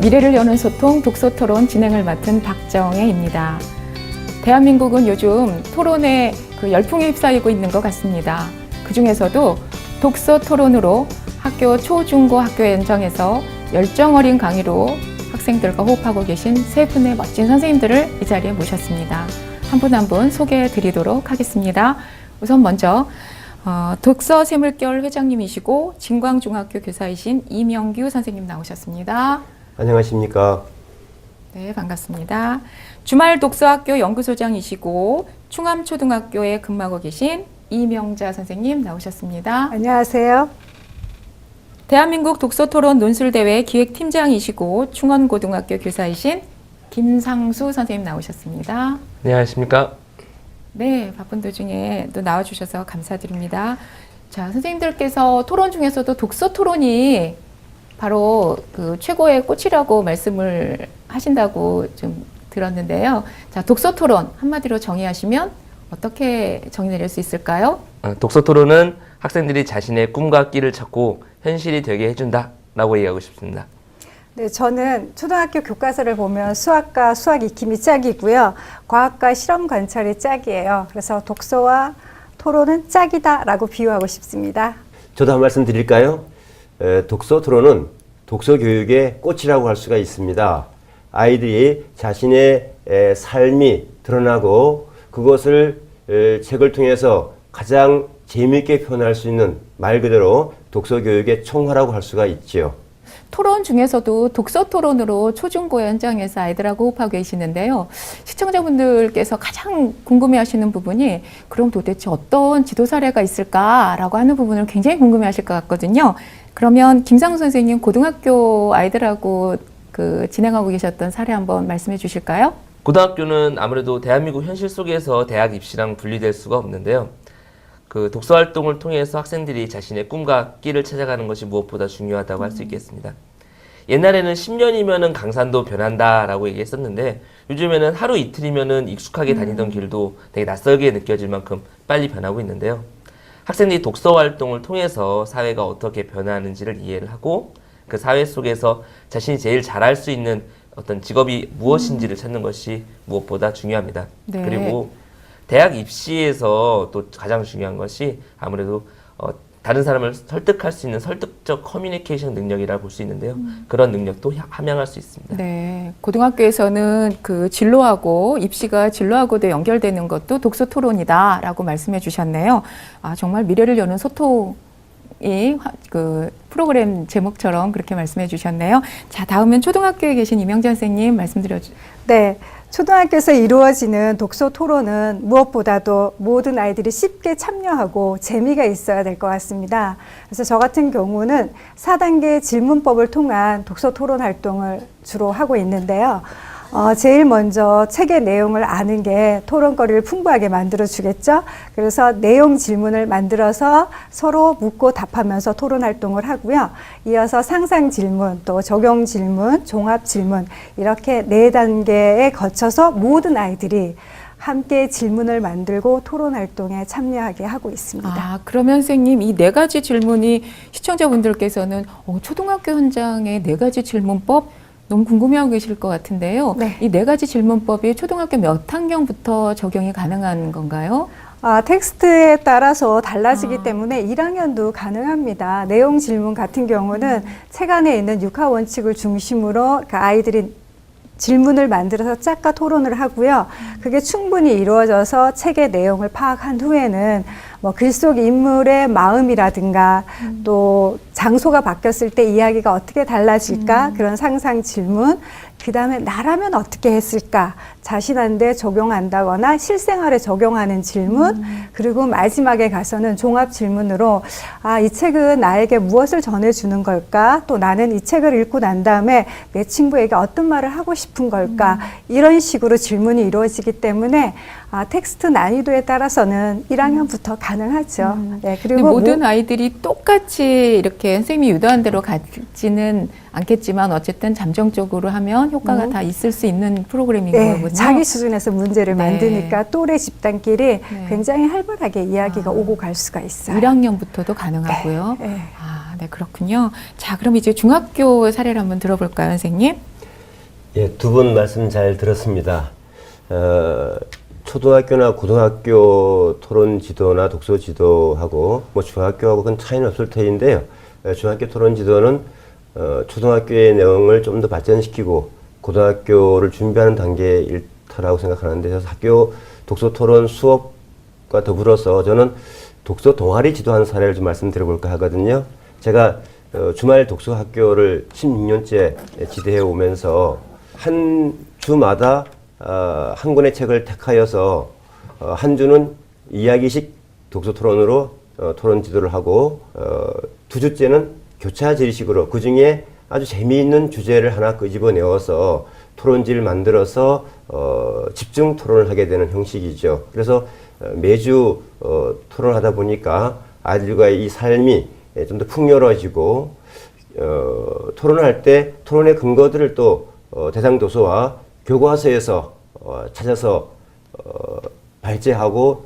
미래를 여는 소통 독서토론 진행을 맡은 박정혜입니다. 대한민국은 요즘 토론에 열풍에 휩싸이고 있는 것 같습니다. 그 중에서도 독서토론으로 학교 초중고 학교 현장에서 열정 어린 강의로 학생들과 호흡하고 계신 세 분의 멋진 선생님들을 이 자리에 모셨습니다. 한 분 한 분 소개해 드리도록 하겠습니다. 우선 먼저 독서샘물결 회장님이시고 진광중학교 교사이신 이명규 선생님 나오셨습니다. 안녕하십니까. 네, 반갑습니다. 주말 독서학교 연구소장이시고 충암초등학교에 근무하고 계신 이명자 선생님 나오셨습니다. 안녕하세요. 대한민국 독서토론 논술대회 기획팀장이시고 충원고등학교 교사이신 김상수 선생님 나오셨습니다. 안녕하십니까. 네, 바쁜 도중에 또 나와주셔서 감사드립니다. 자, 선생님들께서 토론 중에서도 독서 토론이 바로 그 최고의 꽃이라고 말씀을 하신다고 좀 들었는데요. 자, 독서 토론 한마디로 정의하시면 어떻게 정의 내릴 수 있을까요? 독서 토론은 학생들이 자신의 꿈과 끼를 찾고 현실이 되게 해준다라고 얘기하고 싶습니다. 네, 저는 초등학교 교과서를 보면 수학과 수학 익힘이 짝이고요. 과학과 실험 관찰이 짝이에요. 그래서 독서와 토론은 짝이다라고 비유하고 싶습니다. 저도 한 말씀 드릴까요? 독서 토론은 독서 교육의 꽃이라고 할 수가 있습니다. 아이들이 자신의 삶이 드러나고 그것을 책을 통해서 가장 재미있게 표현할 수 있는 말 그대로 독서 교육의 총화라고 할 수가 있지요. 토론 중에서도 독서 토론으로 초중고 현장에서 아이들하고 호흡하고 계시는데요. 시청자분들께서 가장 궁금해하시는 부분이 그럼 도대체 어떤 지도 사례가 있을까라고 하는 부분을 굉장히 궁금해하실 것 같거든요. 그러면 김상수 선생님 고등학교 아이들하고 진행하고 계셨던 사례 한번 말씀해 주실까요? 고등학교는 아무래도 대한민국 현실 속에서 대학 입시랑 분리될 수가 없는데요. 독서 활동을 통해서 학생들이 자신의 꿈과 끼를 찾아가는 것이 무엇보다 중요하다고 할 수 있겠습니다. 옛날에는 10년이면은 강산도 변한다라고 얘기했었는데 요즘에는 하루 이틀이면은 익숙하게 다니던 길도 되게 낯설게 느껴질 만큼 빨리 변하고 있는데요. 학생들이 독서 활동을 통해서 사회가 어떻게 변화하는지를 이해를 하고 그 사회 속에서 자신이 제일 잘할 수 있는 어떤 직업이 무엇인지를 찾는 것이 무엇보다 중요합니다. 네. 그리고 대학 입시에서 또 가장 중요한 것이 아무래도 다른 사람을 설득할 수 있는 설득적 커뮤니케이션 능력이라고 볼 수 있는데요. 그런 능력도 함양할 수 있습니다. 네, 고등학교에서는 진로하고 입시가 진로하고도 연결되는 것도 독서 토론이다라고 말씀해 주셨네요. 아, 정말 미래를 여는 소통이 프로그램 제목처럼 그렇게 말씀해 주셨네요. 자, 다음은 초등학교에 계신 이명자 선생님 말씀드려 주세요. 네, 초등학교에서 이루어지는 독서 토론은 무엇보다도 모든 아이들이 쉽게 참여하고 재미가 있어야 될 것 같습니다. 그래서 저 같은 경우는 4단계 질문법을 통한 독서 토론 활동을 주로 하고 있는데요. 제일 먼저 책의 내용을 아는 게 토론거리를 풍부하게 만들어 주겠죠. 그래서 내용 질문을 만들어서 서로 묻고 답하면서 토론 활동을 하고요. 이어서 상상 질문, 또 적용 질문, 종합 질문 이렇게 4단계에 거쳐서 모든 아이들이 함께 질문을 만들고 토론 활동에 참여하게 하고 있습니다. 아, 그러면 선생님 이 4가지 질문이 시청자분들께서는 초등학교 현장의 4가지 질문법 너무 궁금해하고 계실 것 같은데요. 네. 이 4가지 질문법이 초등학교 몇 학년부터 적용이 가능한 건가요? 텍스트에 따라서 달라지기 때문에 1학년도 가능합니다. 내용 질문 같은 경우는 책 안에 있는 육하 원칙을 중심으로 아이들이 질문을 만들어서 짝과 토론을 하고요. 그게 충분히 이루어져서 책의 내용을 파악한 후에는 글 속 인물의 마음이라든가 또 장소가 바뀌었을 때 이야기가 어떻게 달라질까 그런 상상 질문, 그 다음에 나라면 어떻게 했을까 자신한테 적용한다거나 실생활에 적용하는 질문, 그리고 마지막에 가서는 종합 질문으로 이 책은 나에게 무엇을 전해주는 걸까, 또 나는 이 책을 읽고 난 다음에 내 친구에게 어떤 말을 하고 싶은 걸까, 이런 식으로 질문이 이루어지기 때문에 텍스트 난이도에 따라서는 1학년부터 가능하죠. 네, 그리고 모든 아이들이 똑같이 이렇게 선생님이 유도한 대로 가지는 않겠지만 어쨌든 잠정적으로 하면 효과가 다 있을 수 있는 프로그램인 거군요. 자기 수준에서 문제를 네. 만드니까 또래 집단끼리 네. 굉장히 활발하게 이야기가 오고 갈 수가 있어요. 1학년부터도 가능하고요. 네. 네, 그렇군요. 자, 그럼 이제 중학교 사례를 한번 들어볼까요, 선생님? 예, 두 분 말씀 잘 들었습니다. 초등학교나 고등학교 토론 지도나 독서 지도하고 뭐 중학교하고 큰 차이는 없을 터인데요. 중학교 토론 지도는 초등학교의 내용을 좀 더 발전시키고 고등학교를 준비하는 단계에 일터라고 생각하는데, 그래서 학교 독서 토론 수업과 더불어서 저는 독서 동아리 지도하는 사례를 좀 말씀드려볼까 하거든요. 제가 주말 독서 학교를 16년째 지도해 오면서 한 주마다 한 권의 책을 택하여서 한 주는 이야기식 독서 토론으로 토론 지도를 하고 두 주째는 교차 질의식으로 그 중에 아주 재미있는 주제를 하나 끄집어내어서 토론지를 만들어서 집중 토론을 하게 되는 형식이죠. 그래서 매주 토론하다 보니까 아이들과의 이 삶이 좀 더 풍요로워지고 토론할 때 토론의 근거들을 또 대상 도서와 교과서에서 찾아서 발제하고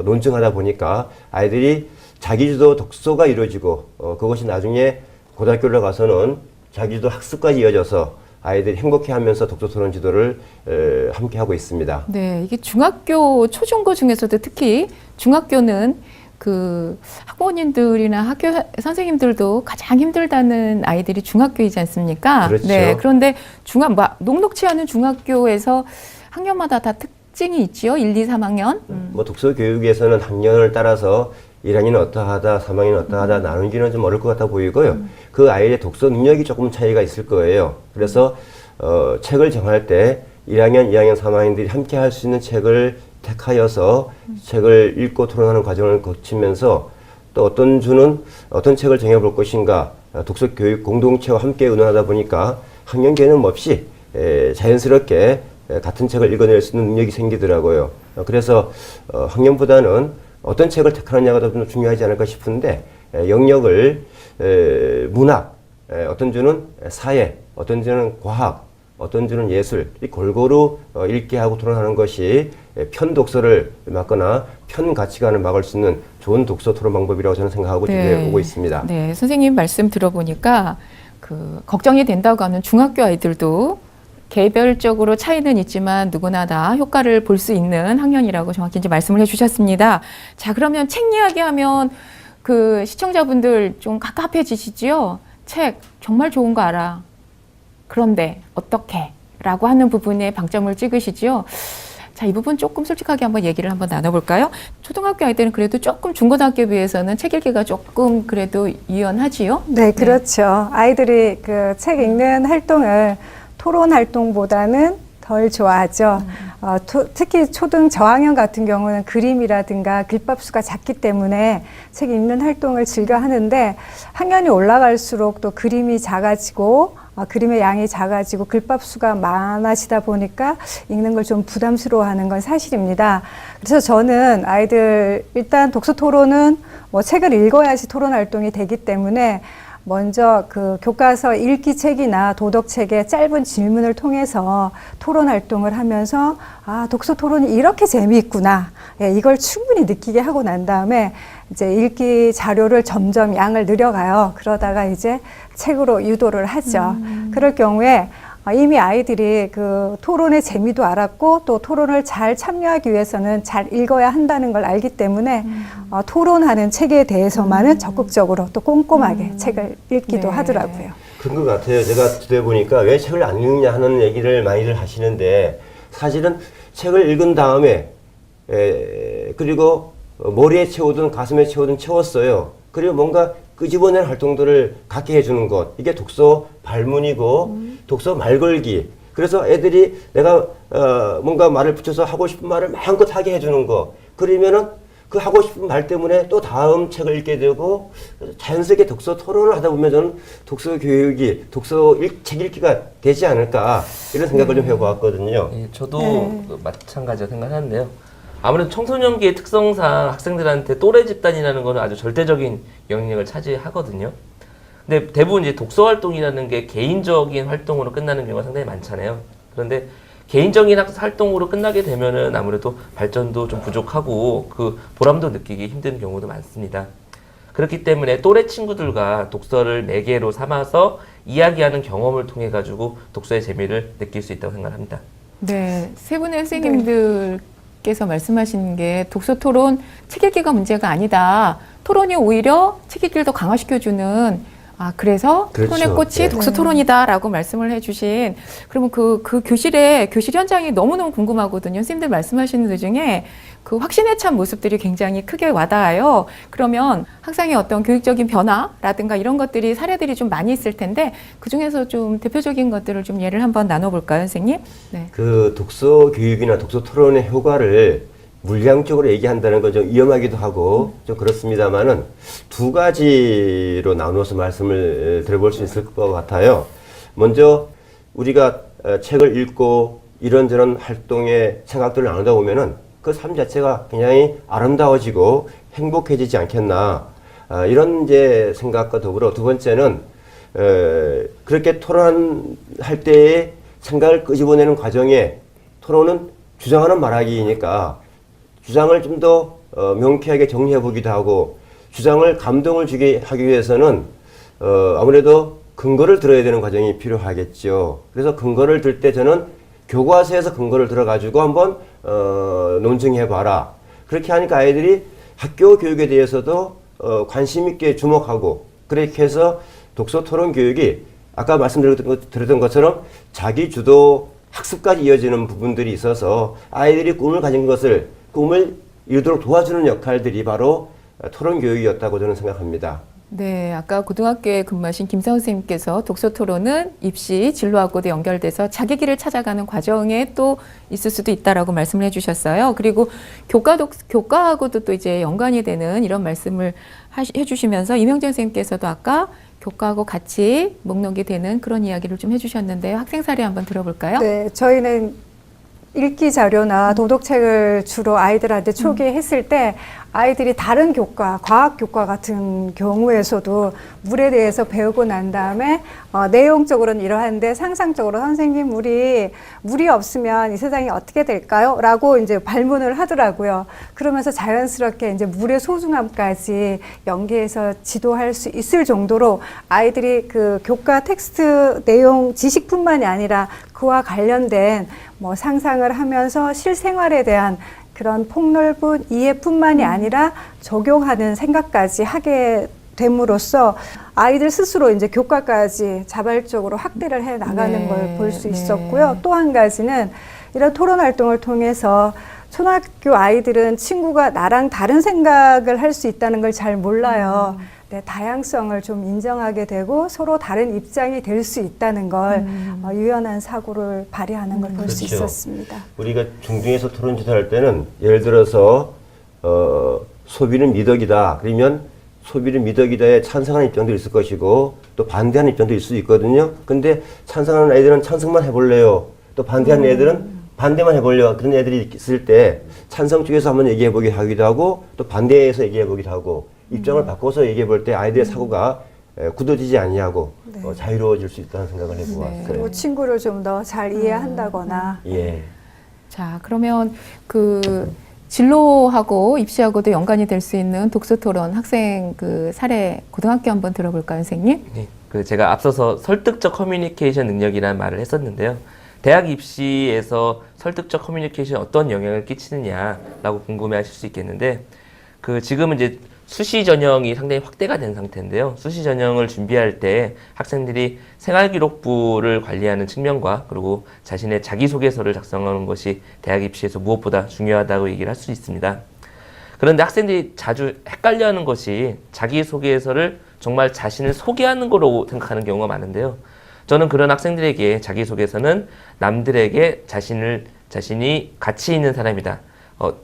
논증하다 보니까 아이들이 자기주도 독서가 이루어지고 그것이 나중에 고등학교를 가서는 자기주도 학습까지 이어져서 아이들이 행복해하면서 독서 토론 지도를 함께 하고 있습니다. 네, 이게 중학교 초중고 중에서도 특히 중학교는 그 학부모님들이나 학교 선생님들도 가장 힘들다는 아이들이 중학교이지 않습니까? 그렇죠. 네, 그런데 녹록치 않은 중학교에서 학년마다 다 특징이 있지요. 1, 2, 3학년. 뭐 독서 교육에서는 학년을 따라서 1학년은 어떠하다, 3학년은 어떠하다 나누기는 좀 어려울 것 같아 보이고요. 그 아이의 독서 능력이 조금 차이가 있을 거예요. 그래서 책을 정할 때 1학년, 2학년, 3학년들이 함께 할 수 있는 책을 택하여서 책을 읽고 토론하는 과정을 거치면서 또 어떤 주는 어떤 책을 정해볼 것인가 독서 교육 공동체와 함께 의논하다 보니까 학년 개념 없이 자연스럽게 같은 책을 읽어낼 수 있는 능력이 생기더라고요. 그래서 학년보다는 어떤 책을 택하느냐가 더 중요하지 않을까 싶은데 영역을 문학, 어떤 주는 사회, 어떤 주는 과학, 어떤 주는 예술, 이 골고루 읽게 하고 토론하는 것이 편 독서를 막거나 편 가치관을 막을 수 있는 좋은 독서 토론 방법이라고 저는 생각하고 지내오고 오고 있습니다. 네, 선생님 말씀 들어보니까 그 걱정이 된다고 하는 중학교 아이들도 개별적으로 차이는 있지만 누구나 다 효과를 볼 수 있는 학년이라고 정확히 이제 말씀을 해주셨습니다. 자, 그러면 책 이야기 하면 그 시청자분들 좀 갑갑해지시지요? 책 정말 좋은 거 알아. 그런데 어떻게? 라고 하는 부분에 방점을 찍으시지요? 자, 이 부분 조금 솔직하게 한번 얘기를 한번 나눠볼까요? 초등학교 아이들은 그래도 조금 중고등학교에 비해서는 책 읽기가 조금 그래도 유연하지요? 네, 그렇죠. 아이들이 그 책 읽는 활동을 토론 활동보다는 덜 좋아하죠. 특히 초등 저학년 같은 경우는 그림이라든가 글밥 수가 작기 때문에 책 읽는 활동을 즐겨 하는데 학년이 올라갈수록 또 그림이 작아지고 그림의 양이 작아지고 글밥 수가 많아지다 보니까 읽는 걸 좀 부담스러워하는 건 사실입니다. 그래서 저는 아이들 일단 독서 토론은 뭐 책을 읽어야지 토론 활동이 되기 때문에 먼저 그 교과서 읽기 책이나 도덕책의 짧은 질문을 통해서 토론 활동을 하면서 독서 토론이 이렇게 재미있구나. 예, 이걸 충분히 느끼게 하고 난 다음에 이제 읽기 자료를 점점 양을 늘려가요. 그러다가 이제 책으로 유도를 하죠. 그럴 경우에 이미 아이들이 그 토론의 재미도 알았고 또 토론을 잘 참여하기 위해서는 잘 읽어야 한다는 걸 알기 때문에 토론하는 책에 대해서만은 적극적으로 또 꼼꼼하게 책을 읽기도 네. 하더라고요. 그런 것 같아요. 제가 지도해 보니까 왜 책을 안 읽느냐 하는 얘기를 많이들 하시는데 사실은 책을 읽은 다음에 그리고 머리에 채우든 가슴에 채우든 채웠어요. 그리고 뭔가 끄집어낸 활동들을 갖게 해주는 것, 이게 독서 발문이고 독서 말걸기. 그래서 애들이 내가 뭔가 말을 붙여서 하고 싶은 말을 마음껏 하게 해주는 거. 그러면은 그 하고 싶은 말 때문에 또 다음 책을 읽게 되고 자연스럽게 독서 토론을 하다 보면 저는 독서 교육이 책 읽기가 되지 않을까 이런 생각을 좀 해보았거든요. 예, 저도 마찬가지로 생각하는데요. 아무래도 청소년기의 특성상 학생들한테 또래 집단이라는 거는 아주 절대적인 영향력을 차지하거든요. 근데 대부분 이제 독서 활동이라는 게 개인적인 활동으로 끝나는 경우가 상당히 많잖아요. 그런데 개인적인 활동으로 끝나게 되면은 아무래도 발전도 좀 부족하고 그 보람도 느끼기 힘든 경우도 많습니다. 그렇기 때문에 또래 친구들과 독서를 매개로 삼아서 이야기하는 경험을 통해 가지고 독서의 재미를 느낄 수 있다고 생각합니다. 네, 세 분의 선생님들께서 말씀하신 게 독서 토론 책 읽기가 문제가 아니다. 토론이 오히려 책 읽기를 더 강화시켜주는 그래서 그렇죠. 토론의 꽃이 네. 독서 토론이다라고 말씀을 해주신 그러면 그 교실 현장이 너무너무 궁금하거든요. 선생님들 말씀하시는 것 중에 그 확신에 찬 모습들이 굉장히 크게 와닿아요. 그러면 학생의 어떤 교육적인 변화라든가 이런 것들이 사례들이 좀 많이 있을 텐데 그 중에서 좀 대표적인 것들을 좀 예를 한번 나눠볼까요, 선생님? 네. 그 독서 교육이나 독서 토론의 효과를 물리학적으로 얘기한다는 건 좀 위험하기도 하고 좀 그렇습니다만은 두 가지로 나누어서 말씀을 드려볼 수 있을 것 같아요. 먼저 우리가 책을 읽고 이런저런 활동에 생각들을 나누다 보면은 그 삶 자체가 굉장히 아름다워지고 행복해지지 않겠나 이런 이제 생각과 더불어 두 번째는 그렇게 토론할 때의 생각을 끄집어내는 과정에 토론은 주장하는 말하기니까 주장을 좀 더 명쾌하게 정리해 보기도 하고 주장을 감동을 주게 하기 위해서는 아무래도 근거를 들어야 되는 과정이 필요하겠죠. 그래서 근거를 들 때 저는 교과서에서 근거를 들어가지고 한번 논증해 봐라. 그렇게 하니까 아이들이 학교 교육에 대해서도 관심 있게 주목하고 그렇게 해서 독서 토론 교육이 아까 말씀드렸던 것처럼 자기 주도 학습까지 이어지는 부분들이 있어서 아이들이 꿈을 가진 것을 꿈을 이루도록 도와주는 역할들이 바로 토론 교육이었다고 저는 생각합니다. 네, 아까 고등학교에 근무하신 김상훈 선생님께서 독서 토론은 입시 진로하고도 연결돼서 자기 길을 찾아가는 과정에 또 있을 수도 있다라고 말씀을 해주셨어요. 그리고 교과하고도 또 이제 연관이 되는 이런 말씀을 해주시면서 이명정 선생님께서도 아까 교과하고 같이 목록이 되는 그런 이야기를 좀 해주셨는데요. 학생 사례 한번 들어볼까요? 네, 저희는 읽기 자료나 도덕책을 주로 아이들한테 초기했을 때 아이들이 다른 교과, 과학 교과 같은 경우에서도 물에 대해서 배우고 난 다음에 내용적으로는 이러한데 상상적으로 선생님 물이 없으면 이 세상이 어떻게 될까요? 라고 이제 발문을 하더라고요. 그러면서 자연스럽게 이제 물의 소중함까지 연계해서 지도할 수 있을 정도로 아이들이 그 교과 텍스트 내용 지식뿐만이 아니라 그와 관련된 뭐 상상을 하면서 실생활에 대한 그런 폭넓은 이해뿐만이 아니라 적용하는 생각까지 하게 됨으로써 아이들 스스로 이제 교과까지 자발적으로 확대를 해 나가는 걸 볼 수 있었고요. 또 한 가지는 이런 토론 활동을 통해서 초등학교 아이들은 친구가 나랑 다른 생각을 할 수 있다는 걸 잘 몰라요. 네, 다양성을 좀 인정하게 되고 서로 다른 입장이 될 수 있다는 걸 유연한 사고를 발휘하는 걸 볼 수 그렇죠. 있었습니다. 우리가 중등에서 토론 지도할 때는 예를 들어서 소비는 미덕이다. 그러면 소비는 미덕이다에 찬성하는 입장도 있을 것이고 또 반대하는 입장도 있을 수 있거든요. 근데 찬성하는 애들은 찬성만 해볼래요. 또 반대하는 애들은 반대만 해보려고 그런 애들이 있을 때 찬성 쪽에서 한번 얘기해보게 하기도 하고 또 반대에서 얘기해보기도 하고 입장을 바꿔서 얘기해볼 때 아이들의 사고가 굳어지지 아니하고 자유로워질 수 있다는 생각을 해보았어요. 그리고 친구를 좀 더 잘 이해한다거나. 예. 자, 그러면 그 진로하고 입시하고도 연관이 될 수 있는 독서 토론 학생 그 사례 고등학교 한번 들어볼까요, 선생님? 네, 그 제가 앞서서 설득적 커뮤니케이션 능력이라는 말을 했었는데요. 대학 입시에서 설득적 커뮤니케이션이 어떤 영향을 끼치느냐라고 궁금해하실 수 있겠는데, 그 지금은 이제 수시 전형이 상당히 확대가 된 상태인데요. 수시 전형을 준비할 때 학생들이 생활기록부를 관리하는 측면과 그리고 자신의 자기소개서를 작성하는 것이 대학 입시에서 무엇보다 중요하다고 얘기를 할 수 있습니다. 그런데 학생들이 자주 헷갈려하는 것이 자기소개서를 정말 자신을 소개하는 거로 생각하는 경우가 많은데요. 저는 그런 학생들에게 자기소개서는 남들에게 자신이 가치 있는 사람이다.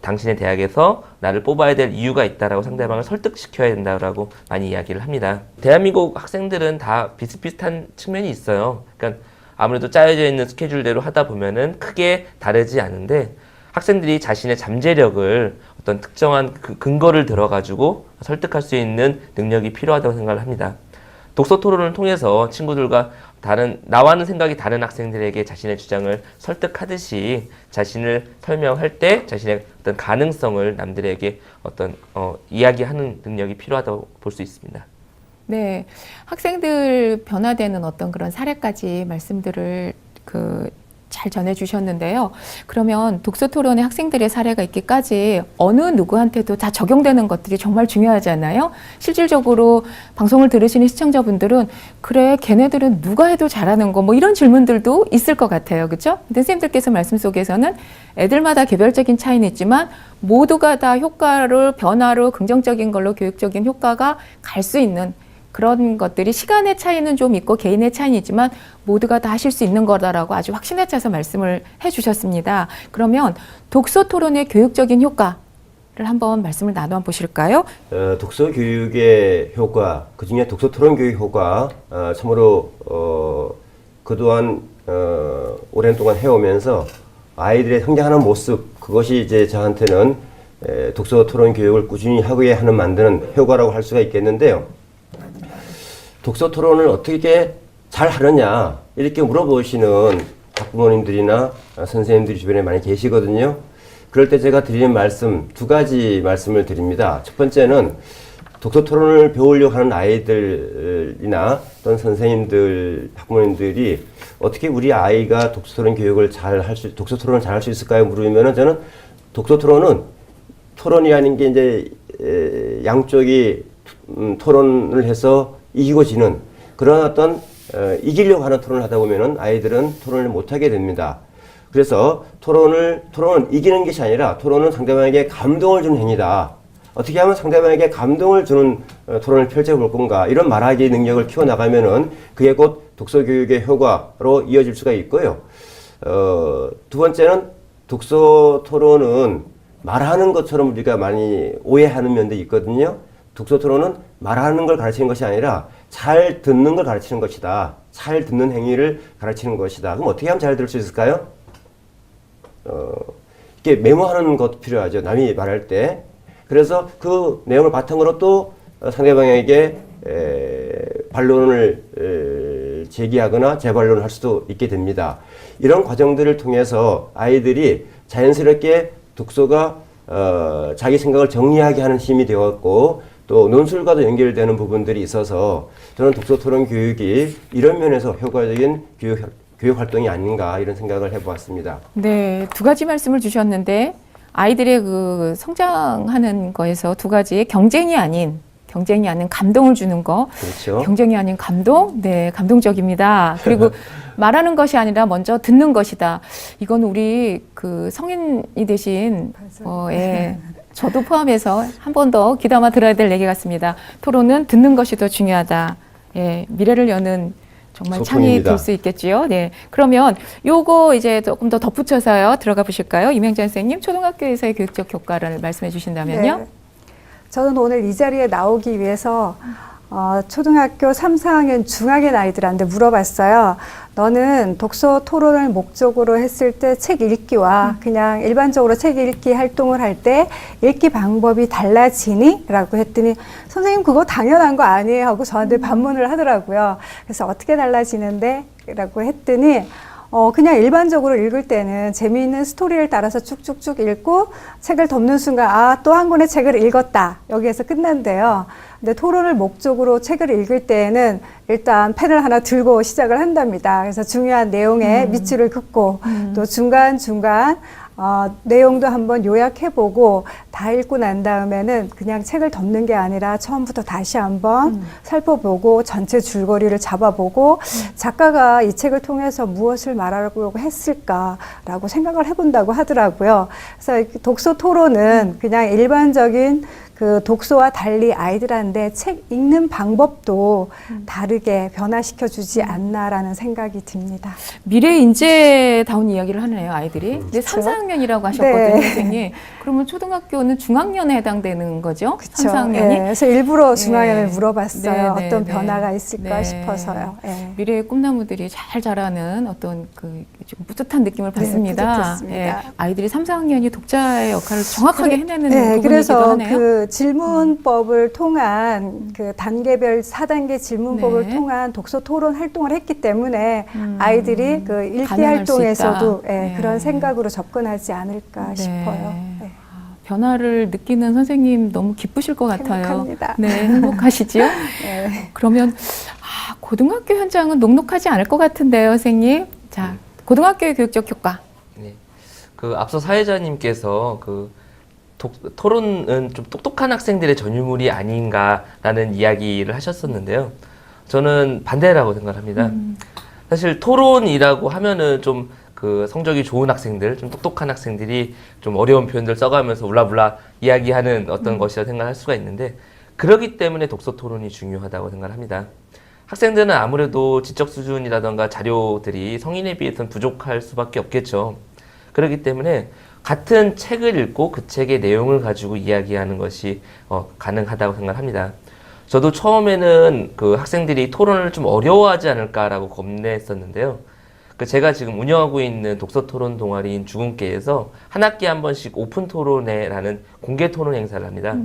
당신의 대학에서 나를 뽑아야 될 이유가 있다라고 상대방을 설득시켜야 된다라고 많이 이야기를 합니다. 대한민국 학생들은 다 비슷비슷한 측면이 있어요. 그러니까 아무래도 짜여져 있는 스케줄대로 하다 보면은 크게 다르지 않은데 학생들이 자신의 잠재력을 어떤 특정한 그 근거를 들어가지고 설득할 수 있는 능력이 필요하다고 생각을 합니다. 독서 토론을 통해서 친구들과 나와는 생각이 다른 학생들에게 자신의 주장을 설득하듯이 자신을 설명할 때 자신의 어떤 가능성을 남들에게 이야기하는 능력이 필요하다고 볼 수 있습니다. 네, 학생들 변화되는 어떤 그런 사례까지 말씀들을 잘 전해주셨는데요. 그러면 독서 토론에 학생들의 사례가 있기까지 어느 누구한테도 다 적용되는 것들이 정말 중요하잖아요. 실질적으로 방송을 들으시는 시청자분들은 그래, 걔네들은 누가 해도 잘하는 거 뭐 이런 질문들도 있을 것 같아요. 그렇죠? 근데 선생님들께서 말씀 속에서는 애들마다 개별적인 차이는 있지만 모두가 다 효과를 변화로 긍정적인 걸로 교육적인 효과가 갈 수 있는 그런 것들이 시간의 차이는 좀 있고 개인의 차이는 있지만 모두가 다 하실 수 있는 거다라고 아주 확신에 차서 말씀을 해주셨습니다. 그러면 독서 토론의 교육적인 효과를 한번 말씀을 나눠 보실까요? 독서 교육의 효과, 그중에 독서 토론 교육 효과, 참으로 그동안 오랜 동안 해오면서 아이들의 성장하는 모습, 그것이 이제 저한테는 독서 토론 교육을 꾸준히 하게 하는 만드는 효과라고 할 수가 있겠는데요. 독서 토론을 어떻게 잘 하느냐 이렇게 물어보시는 학부모님들이나 선생님들이 주변에 많이 계시거든요. 그럴 때 제가 드리는 말씀, 두 가지 말씀을 드립니다. 첫 번째는 독서 토론을 배우려고 하는 아이들이나 어떤 선생님들, 학부모님들이 어떻게 우리 아이가 독서 토론 교육을 독서 토론을 잘 할 수 있을까요? 물으면은 저는 독서 토론이라는 게 이제 양쪽이 토론을 해서 이기고 지는 그런 어떤 이기려고 하는 토론을 하다 보면은 아이들은 토론을 못하게 됩니다. 그래서 토론은 이기는 것이 아니라 토론은 상대방에게 감동을 주는 행위다. 어떻게 하면 상대방에게 감동을 주는 토론을 펼쳐볼 건가, 이런 말하기 능력을 키워나가면은 그게 곧 독서 교육의 효과로 이어질 수가 있고요. 두 번째는 독서 토론은 말하는 것처럼 우리가 많이 오해하는 면도 있거든요. 독서 토론은 말하는 걸 가르치는 것이 아니라 잘 듣는 걸 가르치는 것이다. 잘 듣는 행위를 가르치는 것이다. 그럼 어떻게 하면 잘 들을 수 있을까요? 이게 메모하는 것도 필요하죠. 남이 말할 때. 그래서 그 내용을 바탕으로 또 상대방에게 반론을 제기하거나 재반론을 할 수도 있게 됩니다. 이런 과정들을 통해서 아이들이 자연스럽게 독서가 자기 생각을 정리하게 하는 힘이 되었고, 또 논술과도 연결되는 부분들이 있어서 저는 독서 토론 교육이 이런 면에서 효과적인 교육 활동이 아닌가, 이런 생각을 해보았습니다. 네, 두 가지 말씀을 주셨는데 아이들의 그 성장하는 거에서 두 가지, 경쟁이 아닌 감동을 주는 거. 그렇죠. 경쟁이 아닌 감동? 네, 감동적입니다. 그리고 말하는 것이 아니라 먼저 듣는 것이다. 이건 우리 그 성인이 되신, 저도 포함해서 한 번 더 귀담아 들어야 될 얘기 같습니다. 토론은 듣는 것이 더 중요하다. 예, 미래를 여는 정말 창이 소통입니다. 될 수 있겠지요. 네. 그러면 요거 이제 조금 더 덧붙여서요. 들어가 보실까요? 이명자 선생님, 초등학교에서의 교육적 효과를 말씀해 주신다면요. 네. 저는 오늘 이 자리에 나오기 위해서 초등학교 3, 4학년 중학년 아이들한테 물어봤어요. 너는 독서 토론을 목적으로 했을 때 책 읽기와 그냥 일반적으로 책 읽기 활동을 할 때 읽기 방법이 달라지니? 라고 했더니 선생님 그거 당연한 거 아니에요? 하고 저한테 반문을 하더라고요. 그래서 어떻게 달라지는데? 라고 했더니 그냥 일반적으로 읽을 때는 재미있는 스토리를 따라서 쭉쭉쭉 읽고 책을 덮는 순간 또 한 권의 책을 읽었다. 여기에서 끝난대요. 근데 토론을 목적으로 책을 읽을 때에는 일단 펜을 하나 들고 시작을 한답니다. 그래서 중요한 내용에 밑줄을 긋고 또 중간중간 내용도 한번 요약해보고 다 읽고 난 다음에는 그냥 책을 덮는 게 아니라 처음부터 다시 한번 살펴보고 전체 줄거리를 잡아보고 작가가 이 책을 통해서 무엇을 말하려고 했을까라고 생각을 해본다고 하더라고요. 그래서 독서 토론은 그냥 일반적인 그 독서와 달리 아이들한테 책 읽는 방법도 다르게 변화시켜 주지 않나라는 생각이 듭니다. 미래 인재다운 이야기를 하네요, 아이들이. 근데 3, 4학년이라고 하셨거든요, 네. 선생님. 그러면 초등학교는 중학년에 해당되는 거죠? 그쵸. 3, 4학년이? 네, 그래서 일부러 중학년을 네. 물어봤어요. 네, 어떤 네, 변화가 네. 있을까 네. 싶어서요. 네. 미래의 꿈나무들이 잘 자라는 어떤 좀 뿌듯한 느낌을 받습니다. 뿌듯했습니다. 아이들이 3, 4학년이 독자의 역할을 정확하게 해내는 네, 부분이기도 그래서 하네요. 그 질문법을 통한 그 단계별 4단계 질문법을 네. 통한 독서 토론 활동을 했기 때문에 아이들이 그 일대 가능할 수 활동에서도 있다. 예, 네. 그런 생각으로 접근하지 않을까 네. 싶어요. 네. 변화를 느끼는 선생님 너무 기쁘실 것 같아요. 행복합니다. 네, 행복하시죠? 네. 그러면 고등학교 현장은 녹록하지 않을 것 같은데요, 선생님. 자, 고등학교의 교육적 효과. 네. 그 앞서 사회자님께서 그 토론은 좀 똑똑한 학생들의 전유물이 아닌가라는 이야기를 하셨었는데요. 저는 반대라고 생각합니다. 사실 토론이라고 하면은 좀 그 성적이 좋은 학생들, 좀 똑똑한 학생들이 좀 어려운 표현들 써가면서 울라불라 이야기하는 어떤 것이라 생각할 수가 있는데, 그렇기 때문에 독서 토론이 중요하다고 생각합니다. 학생들은 아무래도 지적 수준이라던가 자료들이 성인에 비해서는 부족할 수밖에 없겠죠. 그렇기 때문에 같은 책을 읽고 그 책의 내용을 가지고 이야기하는 것이 가능하다고 생각합니다. 저도 처음에는 그 학생들이 토론을 좀 어려워하지 않을까라고 겁냈었는데요. 그 제가 지금 운영하고 있는 독서 토론 동아리인 주근깨에서 한 학기에 한 번씩 오픈 토론회라는 공개 토론 행사를 합니다.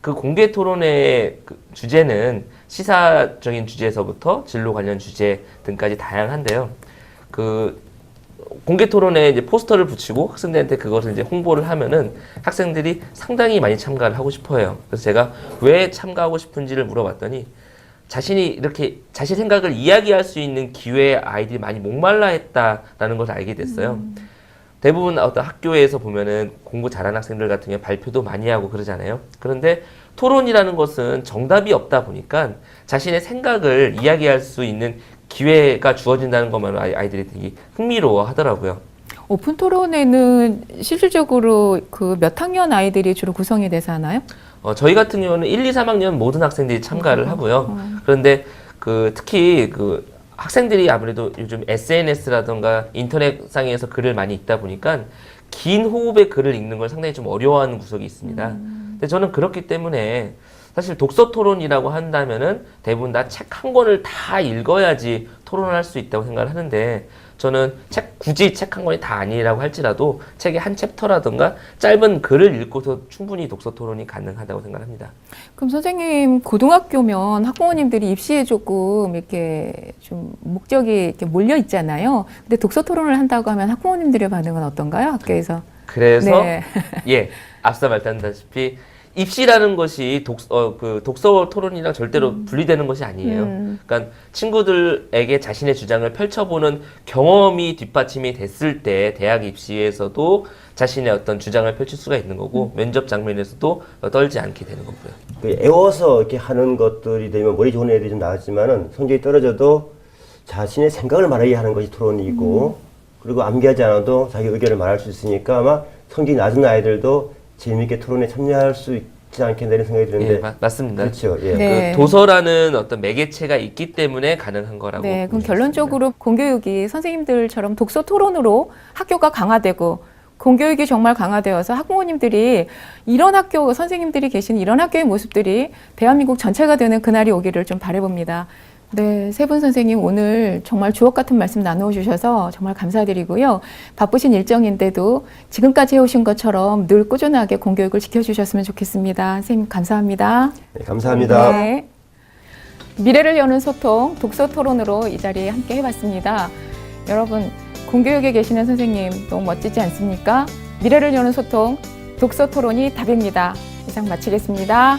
그 공개 토론회의 그 주제는 시사적인 주제에서부터 진로 관련 주제 등까지 다양한데요. 그 공개 토론에 이제 포스터를 붙이고 학생들한테 그것을 이제 홍보를 하면은 학생들이 상당히 많이 참가를 하고 싶어 해요. 그래서 제가 왜 참가하고 싶은지를 물어봤더니 자신이 이렇게 자신 생각을 이야기할 수 있는 기회에 아이들이 많이 목말라 했다라는 것을 알게 됐어요. 대부분 어떤 학교에서 보면은 공부 잘하는 학생들 같은 경우에 발표도 많이 하고 그러잖아요. 그런데 토론이라는 것은 정답이 없다 보니까 자신의 생각을 이야기할 수 있는 기회가 주어진다는 것만 아이들이 되게 흥미로워 하더라고요. 오픈 토론회는 실질적으로 그 몇 학년 아이들이 주로 구성이 돼서 하나요? 저희 같은 경우는 1, 2, 3학년 모든 학생들이 참가를 하고요. 그런데 그 특히 그 학생들이 아무래도 요즘 SNS라던가 인터넷상에서 글을 많이 읽다 보니까 긴 호흡의 글을 읽는 걸 상당히 좀 어려워하는 구석이 있습니다. 근데 저는 그렇기 때문에 사실 독서 토론이라고 한다면은 대부분 다 책 한 권을 다 읽어야지 토론을 할 수 있다고 생각을 하는데, 저는 굳이 책 한 권이 다 아니라고 할지라도 책의 한 챕터라든가 짧은 글을 읽고서 충분히 독서 토론이 가능하다고 생각합니다. 그럼 선생님, 고등학교면 학부모님들이 입시에 조금 이렇게 좀 목적이 이렇게 몰려 있잖아요. 근데 독서 토론을 한다고 하면 학부모님들의 반응은 어떤가요? 학교에서? 그래서 네. 예, 앞서 말씀드렸다시피 입시라는 것이 독서 토론이랑 절대로 분리되는 것이 아니에요. 그러니까 친구들에게 자신의 주장을 펼쳐보는 경험이 뒷받침이 됐을 때 대학 입시에서도 자신의 어떤 주장을 펼칠 수가 있는 거고, 면접 장면에서도 떨지 않게 되는 거고요. 그 애워서 이렇게 하는 것들이 되면 머리 좋은 애들이 좀 나왔지만은 성적이 떨어져도 자신의 생각을 말하게 하는 것이 토론이고, 그리고 암기하지 않아도 자기 의견을 말할 수 있으니까 아마 성적이 낮은 아이들도 재미있게 토론에 참여할 수 있지 않겠나 생각이 드는데. 예, 맞습니다. 그렇죠. 예. 네. 그 도서라는 어떤 매개체가 있기 때문에 가능한 거라고. 네, 그럼 보시면 결론적으로 공교육이 선생님들처럼 독서 토론으로 학교가 강화되고, 공교육이 정말 강화되어서 학부모님들이 이런 학교, 선생님들이 계신 이런 학교의 모습들이 대한민국 전체가 되는 그날이 오기를 좀 바라봅니다. 네, 세 분 선생님 오늘 정말 주옥 같은 말씀 나누어주셔서 정말 감사드리고요. 바쁘신 일정인데도 지금까지 해오신 것처럼 늘 꾸준하게 공교육을 지켜주셨으면 좋겠습니다. 선생님 감사합니다. 네, 감사합니다. 네. 미래를 여는 소통, 독서 토론으로 이 자리에 함께 해봤습니다. 여러분, 공교육에 계시는 선생님 너무 멋지지 않습니까? 미래를 여는 소통, 독서 토론이 답입니다. 이상 마치겠습니다.